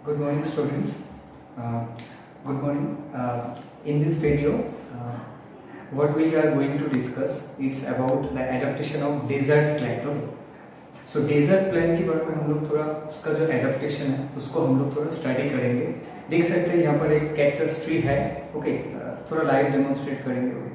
Good morning, students. Uh, Good morning. In this video, what we are going to discuss it's about the adaptation of desert plant. Okay. सो desert plant के बारे में हम लोग थोड़ा उसका जो एडेप्टेशन है उसको हम लोग थोड़ा स्टडी करेंगे. देख सकते हैं यहाँ पर एक कैक्टस ट्री है. ओके, थोड़ा लाइव डेमोन्स्ट्रेट करेंगे. Okay,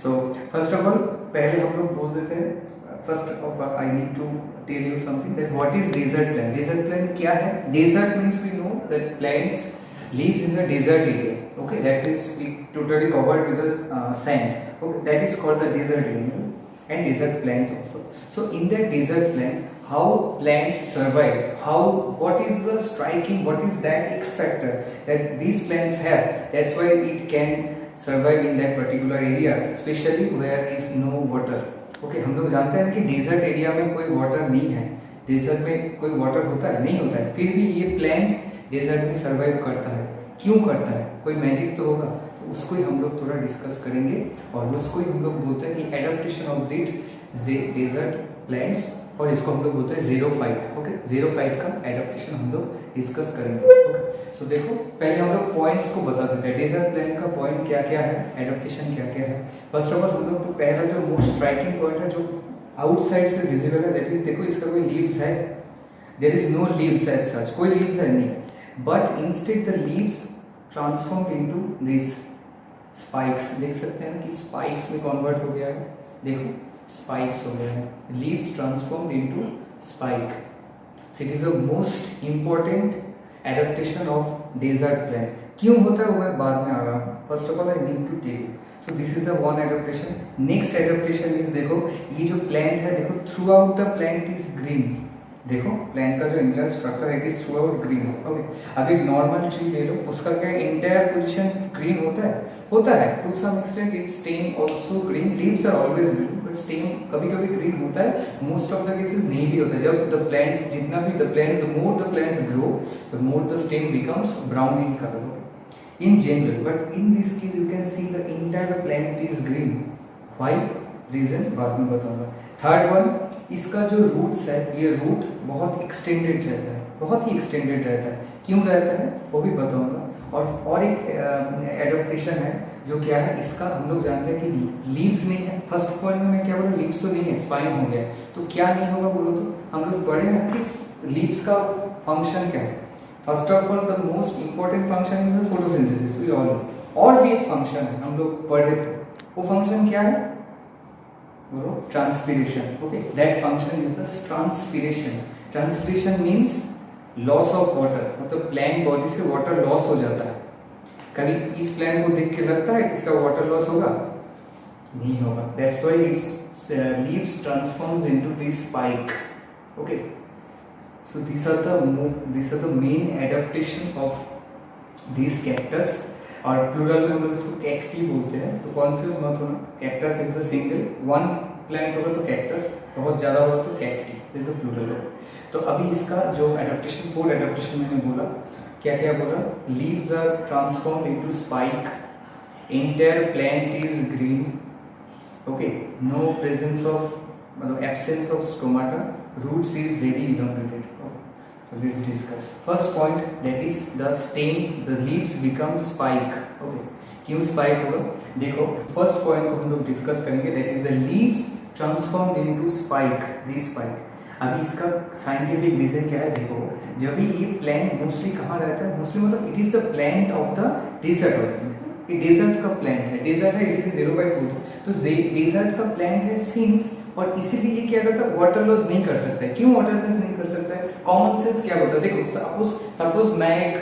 so first of all पहले हम लोग बोल देते हैं. First of all I need to tell you something that what is desert plant. Desert plant क्या है? Desert means we know that plants lives in the desert area. Okay, that is totally covered with the sand. Okay, that is called the desert area and desert plant also. So in that desert plant, how plants survive, what is the striking, what is that X factor that these plants have, that's why it can survive in that particular area, especially where is no water. Okay, हम लोग जानते हैं कि desert area में कोई water नहीं है. desert में कोई water होता है? नहीं होता है. फिर भी ये plant डेजर्ट में सर्वाइव करता है. क्यों करता है? कोई मैजिक तो होगा. तो उसको ही हम लोग थोड़ा डिस्कस करेंगे और उसको ही हम लोग बोलते हैं कि adaptation of this desert plants, और इसको हम लोग बोलते हैं ज़ेरोफाइट. ओके, ज़ेरोफाइट का एडेप्टेशन हम लोग डिस्कस करेंगे. ओके, सो देखो पहले हम लोग पॉइंट्स को बता देते हैं. डेजर्ट प्लांट का पॉइंट क्या क्या है, एडेप्टेशन क्या क्या है. फर्स्ट ऑफ ऑल हम लोग तो पहला जो मोस्ट स्ट्राइकिंग पॉइंट है जो आउटसाइड से विजिबल है, दैट इज देखो इसका कोई लीव्स है? There is no leaves as such. कोई लीव्स है नहीं. But instead the leaves transformed into these spikes. देख सकते हैं कि spikes में convert हो गया है. देखो spikes हो गया है. Leaves transformed into spike. So it is the most important adaptation of desert plant. क्यों होता है वो मैं बाद में आ रहा हूँ. First of all I need to tell you. So this is the one adaptation. Next adaptation is देखो ये जो plant है, देखो throughout the plant is green. देखो प्लांट का जो इंटायर स्ट्रक्चर है it is through out green. Okay, अब एक नॉर्मल ट्री ले लो, उसका क्या इंटायर पोजीशन ग्रीन होता है to some extent. It stem also green. Leaves are always green but stem कभी-कभी ग्रीन होता है. मोस्ट ऑफ द केसेस नहीं भी होता है. जब द प्लांट्स जितना भी the more the plants grow the more the stem becomes brown in colour in general. But in this case you can see the entire plant is green. Why? Reason बाद में बताऊंगा. Third one, इसका जो roots है, ये root बहुत extended रहता है, बहुत ही एक्सटेंडेड रहता है. क्यों रहता है वो भी बताऊंगा. और एक एडेप्टेशन है जो क्या है, इसका हम लोग जानते हैं कि लीव्स नहीं है. फर्स्ट पॉइंट में मैं क्या बोला, लीव्स तो नहीं है, स्पाइन हो गया. तो क्या नहीं होगा बोलो तो हम लोग पढ़े हैं कि लीव्स का फंक्शन क्या है. First of all the most important function is photosynthesis. We all know. और भी एक फंक्शन है हम लोग पढ़े थे. वो फंक्शन क्या है बोलो? Transpiration. Okay, that function is the transpiration. Transpiration means loss of water, मतलब प्लांट बॉडी से वाटर लॉस हो जाता है. कभी इस प्लांट को देख के लगता है कि इसका वाटर लॉस होगा? नहीं होगा. That's why its leaves transforms into this spike. Okay, so this are the main adaptation of this cactus. और प्लूरल में हम लोग इसको कैक्टी बोलते हैं, तो कॉन्फ्यूज मत होना. Cactus is the single. One plant होगा तो कैक्टस, बहुत ज्यादा होगा तो कैक्टी इज द प्लूरल. तो अभी इसका जो एडेप्टेशन, 4 एडेप्टेशन मैंने बोला, क्या क्या बोला? Leaves are transformed into spike. Entire plant is green. Okay, no presence of मतलब absence of stomata. Roots is very elongated. So let's discuss. First point, that is the stem, the leaves become spike. Okay, क्यों spike होगा? देखो first point को हम लोग discuss करेंगे, that is the leaves transformed into spike. This spike. अभी इसका scientific reason क्या है? देखो जब भी ये plant mostly कहाँ रहता है? Mostly मतलब it is the plant of the desert होता है. ये desert का plant है. desert है इसलिए ज़ेरोफाइट बोलते हैं. तो desert का plant है since, और इसीलिए ये क्या करता है? वाटर लॉस नहीं कर सकता है. क्यों वाटर लॉस नहीं कर सकता है? कॉमन सेंस क्या होता है? देखो सपोज मैं एक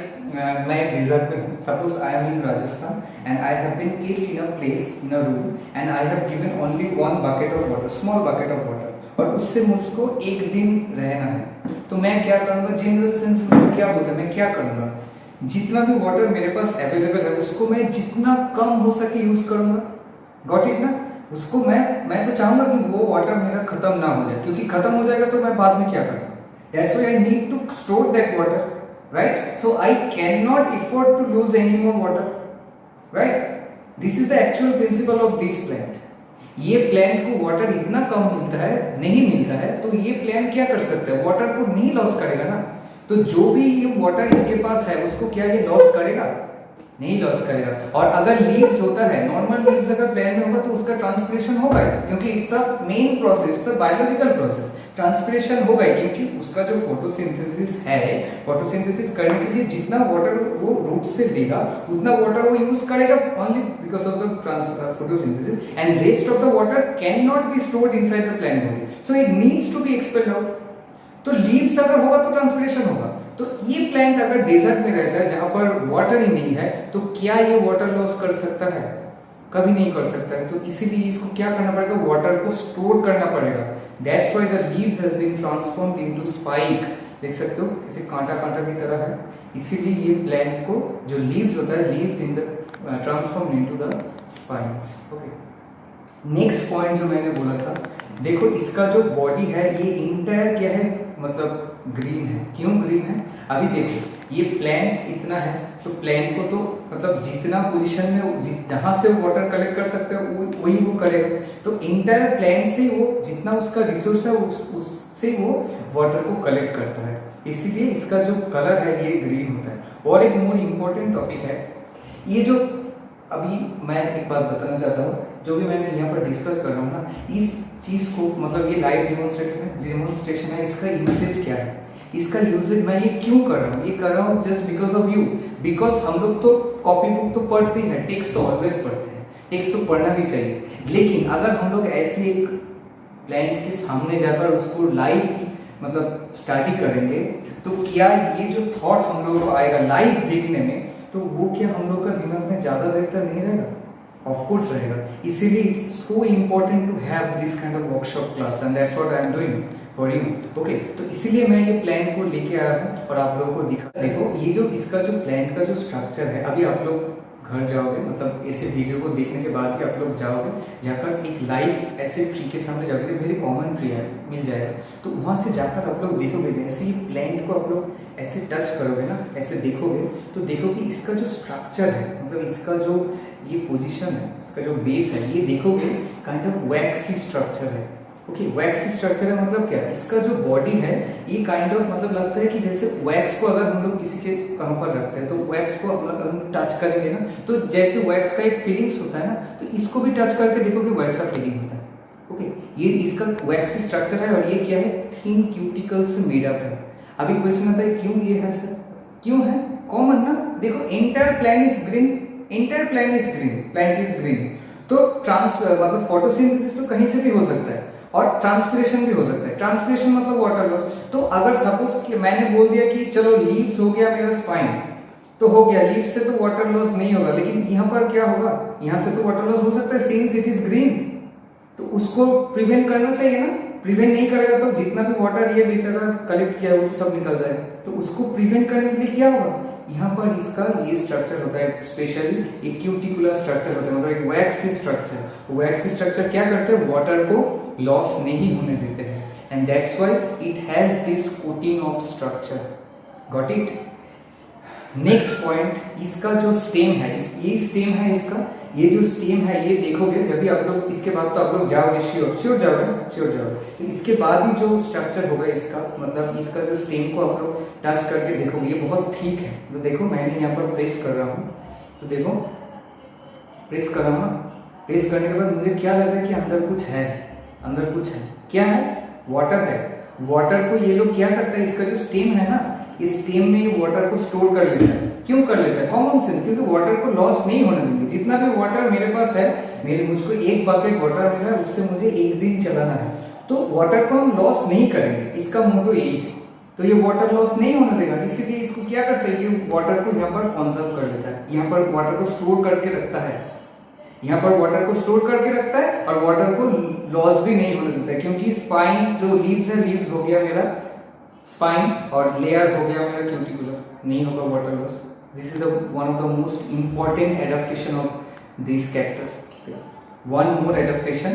डिजर्ट पे हूँ. Suppose I am in Rajasthan and I have been kept in a place in a room and I have given only 1 bucket of water, small bucket of water, और उससे मुझको एक दिन रहना है. तो मैं क्या करूँगा? जनरल सेंस में क्या बोलता है, मैं क्या करूँगा? जितना भी वाटर मेरे पास अवेलेबल है उसको मैं जितना कम हो सके यूज करूँगा. गॉट इट ना? उसको मैं तो चाहूंगा कि वो वाटर मेरा खत्म ना हो जाए, क्योंकि खत्म हो जाएगा तो मैं बाद में क्या करूंगा? That's why I need to store that water, right? So I can not afford to lose any more water, right? This is the actual principle of this plant. ये प्लांट को वाटर इतना कम मिलता है, नहीं मिलता है, तो ये प्लांट क्या कर सकता है? वाटर को नहीं लॉस करेगा ना. तो जो भी ये वाटर इसके पास है उसको क्या ये लॉस करेगा? नहीं लॉस करेगा। और अगर लीव्स होता है, नॉर्मल लीव्स अगर प्लांट में होगा तो उसका ट्रांसपिरेशन होगा, क्योंकि it's a main process, it's a biological process. Transpiration होगा क्योंकि उसका जो फोटोसिंथेसिस है, फोटोसिंथेसिस करने के लिए जितना वाटर वो रूट से लेगा उतना वाटर वो यूज करेगा only because of the photosynthesis, and rest of the water can not be stored inside the plant body, so it needs to be expelled out. तो लीव्स अगर होगा तो ट्रांसपिरेशन होगा। तो ये प्लांट अगर डेजर्ट में रहता है जहां पर वाटर ही नहीं है, तो क्या ये वाटर लॉस कर सकता है? कभी नहीं कर सकता है। तो इसीलिए इसको क्या करना पड़ेगा? वाटर को स्टोर करना पड़ेगा। That's why the leaves has been transformed into spike. देख सकते हो किसी कांटा कांटा की तरह है, इसीलिए ये प्लांट को जो लीव्स होता है, leaves in the transformed into the spikes. Okay, next point जो मैंने बोला था, देखो इसका जो बॉडी है ये इंटायर क्या है, मतलब ग्रीन है। क्यों ग्रीन है? अभी देखो ये प्लांट इतना है, तो प्लांट को तो मतलब जितना पोजीशन में जहां से वो वाटर कलेक्ट कर सकते हो वही वो करेगा। तो इंटायर प्लांट से वो जितना उसका रिसोर्स है उससे वो वाटर को कलेक्ट करता है, इसीलिए इसका जो कलर है ये ग्रीन होता है। और एक मोर इम्पोर्टेंट टॉपिक है, ये जो अभी मैं एक बात बताना चाहता हूँ, जो भी मैं यहाँ पर डिस्कस कर रहा हूँ ना, इस चीज को मतलब ये लाइव डिमोन्स्ट्रेशन है, इसका यूसेज क्या है, इसका यूसेज मैं ये क्यों कर रहा हूँ? ये कर रहा हूँ just because of you, because हम लोग तो कॉपी बुक तो पढ़ते हैं, टेक्स्ट तो ऑलवेज पढ़ते हैं, टेक्स्ट तो पढ़ना भी चाहिए, लेकिन अगर हम लोग ऐसे एक प्लांट के सामने जाकर उसको लाइव मतलब स्टडी करेंगे, तो क्या ये जो थॉट हम लोग को आएगा लाइव देखने में, तो वो क्या हम लोग का दिमाग में ज्यादा देर तक नहीं रहेगा? ऑफ कोर्स रहेगा। इसीलिए it's so important to have this kind of workshop class, and that's what I am doing for you. Okay, तो इसीलिए मैं ये प्लांट को लेके आया हूँ और आप लोगों को दिखा। देखो ये जो इसका जो प्लांट का जो स्ट्रक्चर है, अभी आप लोग घर जाओगे, मतलब ऐसे वीडियो को देखने के बाद ही आप लोग जाओगे, जाकर एक लाइव ऐसे ट्री के सामने जाओगे, वेरी कॉमन ट्री है, मिल जाएगा, तो वहाँ से जाकर आप लोग देखोगे, जैसे ही प्लांट को आप लोग ऐसे टच करोगे ना, ऐसे देखोगे, तो देखोगे इसका जो स्ट्रक्चर है, मतलब इसका जो ये पोजीशन है, इसका जो बेस है, ये देखोगे काइंड ऑफ वैक्सी स्ट्रक्चर है। ओके, वैक्सी स्ट्रक्चर है मतलब क्या? इसका जो बॉडी है ये काइंड ऑफ मतलब लगता है कि जैसे वैक्स को अगर हम लोग किसी के कहाँ पर रखते हैं, तो वैक्स को हम टच करेंगे ना, तो जैसे वैक्स का एक फीलिंग्स होता है ना, तो इसको भी टच करके देखोगे वैसा फीलिंग होता है। ओके, ये इसका वैक्सी स्ट्रक्चर है और ये क्या है? थिन क्यूटिकल से मेड अप है। अभी क्वेश्चन आता है क्यों ये है सर? क्यों है? कॉमन ना, देखो entire plant is green, entire plant is green, plant is green, तो मतलब फोटोसिंथेसिस तो कहीं से भी हो सकता है और ट्रांसपिरेशन भी हो सकता है। ट्रांसपिरेशन मतलब वाटर लॉस। तो अगर सपोज कि मैंने बोल दिया कि चलो लीव्स हो गया मेरा स्पाइन, तो हो गया, लीव्स से तो वाटर लॉस नहीं होगा, लेकिन यहाँ पर क्या होगा? यहाँ से तो वाटर लॉस हो सकता है, सिंस इट इज ग्रीन, तो उसको प्रिवेंट करना चाहिए ना। प्रिवेंट नहीं करेगा तो जितना भी वाटर ये बेचारा कलेक्ट किया है वो तो सब निकल जाएगा। तो उसको प्रिवेंट करने के लिए क्या होगा? यहाँ पर इसका ये स्ट्रक्चर होता है, स्पेशली एक क्यूटिकुलर स्ट्रक्चर होता है, मतलब एक वैक्सी स्ट्रक्चर। वैक्सी स्ट्रक्चर क्या करते हैं? वाटर को लॉस नहीं होने देते हैं, and that's why it has this coating of structure. Got it? Next point, इसका जो स्टेम है, ये स्टेम है इसका, ये जो स्टेम है ये देखोगे जब भी आप लोग, इसके बाद तो आप लोग जाओगे, श्योर जाओगे, तो इसके बाद ही जो स्ट्रक्चर होगा इसका, मतलब इसका जो स्टेम को आप लोग टच करके देखोगे, ये बहुत ठीक है। तो देखो मैंने यहाँ पर प्रेस कर रहा हूँ, तो देखो प्रेस कर रहा हूँ ना, प्रेस करने के बाद मुझे क्या लग रहा है कि अंदर कुछ है, अंदर कुछ है। क्या है? वाटर है। वाटर को ये लोग क्या करता है, इसका जो स्टेम है ना, इस स्टेम में ये वाटर को स्टोर कर लेता है। क्यों कर लेता है? कॉमन सेंस, क्योंकि वाटर को लॉस नहीं होने देंगे। जितना भी वाटर मेरे पास है, मुझको एक बकेट वाटर मिला है, उससे मुझे एक दिन चलाना है, तो वाटर को हम लॉस नहीं करेंगे, इसका मोटो यही है। तो ये वाटर लॉस नहीं होने देगा, इसीलिए इसको क्या करता है, ये वाटर को यहाँ पर कंजर्व कर लेता है, यहाँ पर वाटर को स्टोर करके रखता है, यहाँ पर वाटर को स्टोर करके रखता है और वाटर को लॉस भी नहीं होने देता है, क्योंकि स्पाइन जो लीव्स है, लीव्स हो गया मेरा स्पाइन और लेयर हो गया मेरा क्यूटिकुलर, नहीं होगा water loss. This is one of the most important adaptation of this cactus. One more adaptation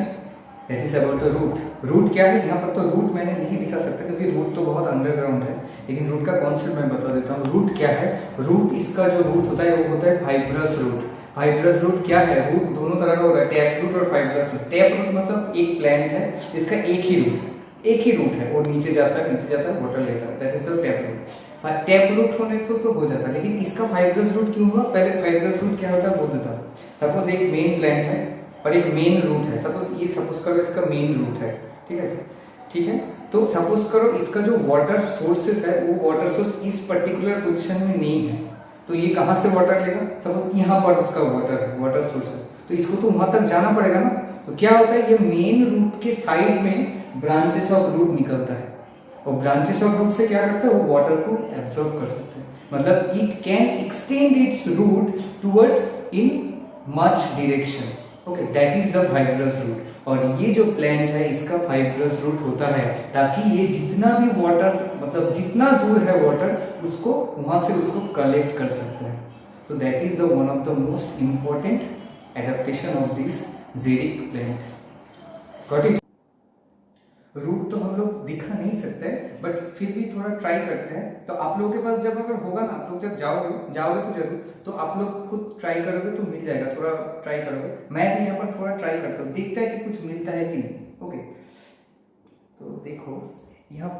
that is about the root. Root क्या है? यहाँ पर तो रूट मैंने नहीं दिखा सकता क्योंकि रूट तो बहुत अंडरग्राउंड है, लेकिन रूट का कॉन्सेप्ट मैं बता देता हूँ। रूट क्या है? रूट, इसका जो रूट होता है वो होता है फाइब्रस रूट। फाइब्रस रूट क्या है? रूट दोनों तरह का होता है, टैप रूट और फाइब्रस रूट। टैप रूट मतलब एक प्लांट है जिसका एक ही रूट है, वो नीचे जाता है, वाटर लेता है, that is the tap root. Tap root होने से तो हो जाता, लेकिन इसका फाइब्रस रूट क्यों हुआ? पहले फाइब्रस रूट क्या होता है बोल देता हूँ। सपोज एक मेन प्लांट है और एक मेन रूट है, सपोज करो इसका मेन रूट है, ठीक है सर, ठीक है। तो सपोज करो इसका जो वाटर सोर्सेस है वो वाटर सोर्स इस पर्टिकुलर पोजीशन में नहीं है, तो ये कहाँ से वाटर लेगा? सपोज यहाँ पर उसका वाटर है, वाटर सोर्स है, तो इसको तो वहां तक जाना पड़ेगा ना। तो क्या होता है, ये मेन रूट के साइड में ब्रांचेस ऑफ रूट निकलता है, और ब्रांचेस ऑफ रूट से क्या करता है, वो वाटर को एब्जॉर्ब कर सकते हैं, मतलब it can extend its root towards in much direction, okay, that is the fibrous root. और ये जो प्लांट है इसका फाइब्रस रूट होता है ताकि ये जितना भी वाटर, मतलब जितना दूर है वाटर, उसको वहां से उसको कलेक्ट कर सकते हैं। So that is the one of the most important adaptation of this xeric plant. Got it? Root तो हम लोग दिखा नहीं सकते, बट फिर भी थोड़ा ट्राई करते हैं। तो आप लोगों के पास जब अगर होगा ना, आप लोग जब जाओगे तो जरूर, तो आप लोग खुद ट्राई करोगे तो मिल जाएगा, थोड़ा ट्राई करोगे। मैं भी यहाँ पर थोड़ा ट्राई करता हूँ, देखता है कि कुछ मिलता है कि नहीं। ओके, तो देखो यहाँ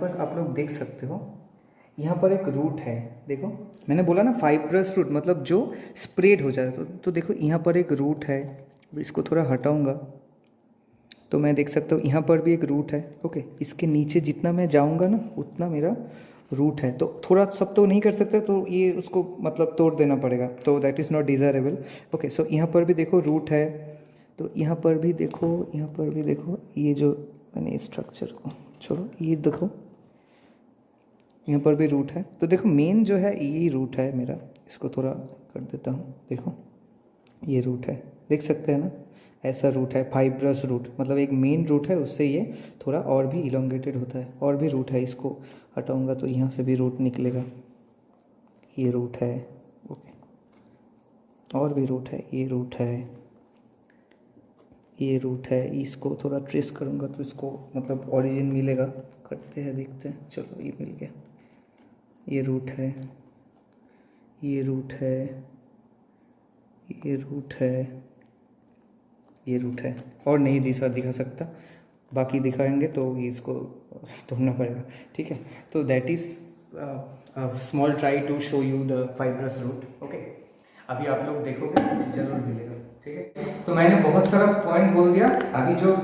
पर आप लोग देख सकते हो, यहाँ पर एक रूट है, देखो मैंने बोला ना फाइब्रस रूट मतलब जो स्प्रेड हो जाए। तो देखो यहाँ पर एक रूट है, इसको थोड़ा हटाऊंगा तो मैं देख सकता हूँ यहाँ पर भी एक रूट है। ओके, इसके नीचे जितना मैं जाऊँगा ना उतना मेरा रूट है, तो थोड़ा सब तो नहीं कर सकते, तो ये उसको मतलब तोड़ देना पड़ेगा, तो that is not desirable. Okay, so यहाँ पर भी देखो रूट है, तो यहाँ पर भी देखो, ये जो मैंने स्ट्रक्चर को छोड़ो, ये देखो यहाँ पर भी रूट है। तो देखो मेन जो है यही रूट है मेरा, इसको थोड़ा कर देता हूँ, देखो ये रूट है, देख सकते हैं ना, ऐसा रूट है फाइब्रस रूट, मतलब एक मेन रूट है, उससे ये थोड़ा और भी इलोंगेटेड होता है। और भी रूट है, इसको हटाऊंगा तो यहाँ से भी रूट निकलेगा, ये रूट है। ओके, और भी रूट है, ये रूट है, ये रूट है, इसको थोड़ा ट्रेस करूँगा तो इसको मतलब ओरिजिन मिलेगा। करते हैं, देखते हैं, चलो ये मिल गया, ये रूट है, ये रूट है, ये रूट है, ये रूट है, और नहीं दिखा सकता, बाकी दिखाएंगे तो इसको तोड़ना पड़ेगा, ठीक है। तो that is small try to show you the fibrous root. Okay, अभी आप लोग देखोगे जरूर मिलेगा, ठीक है। तो मैंने बहुत सारा पॉइंट बोल दिया, अभी जो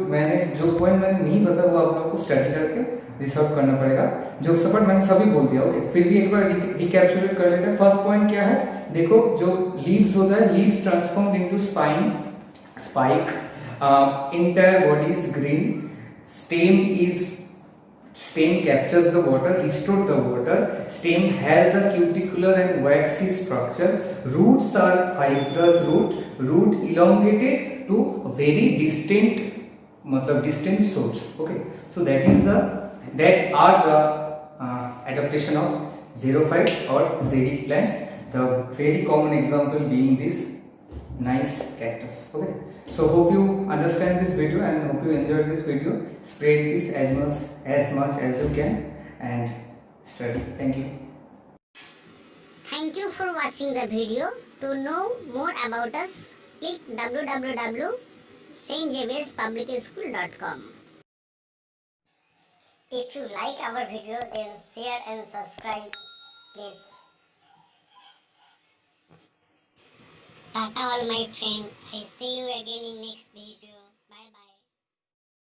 पॉइंट मैंने नहीं पता वो आप लोग को स्टडी करके रिसर्च करना पड़ेगा। जो सपोर्ट मैंने सभी बोल दिया। ओके, फिर भी एक बार रिकैप्चुलेट कर लेते हैं। फर्स्ट पॉइंट क्या है, देखो जो लीव्स होता है, leaves transform into spike, entire body is green, stem captures the water, restores the water, stem has a cuticular and waxy structure, roots are fibrous root elongated to very distant, मतलब distant source. Okay, so that are the adaptation of xerophyte or xeric plants, the very common example being this nice cactus. Okay, so hope you understand this video and hope you enjoyed this video. Spread this as much as you can and study. Thank you. Thank you for watching the video. To know more about us, click www.stxavierspublicschool.com. If you like our video, then share and subscribe, please. Tata all my friend. I see you again in next video.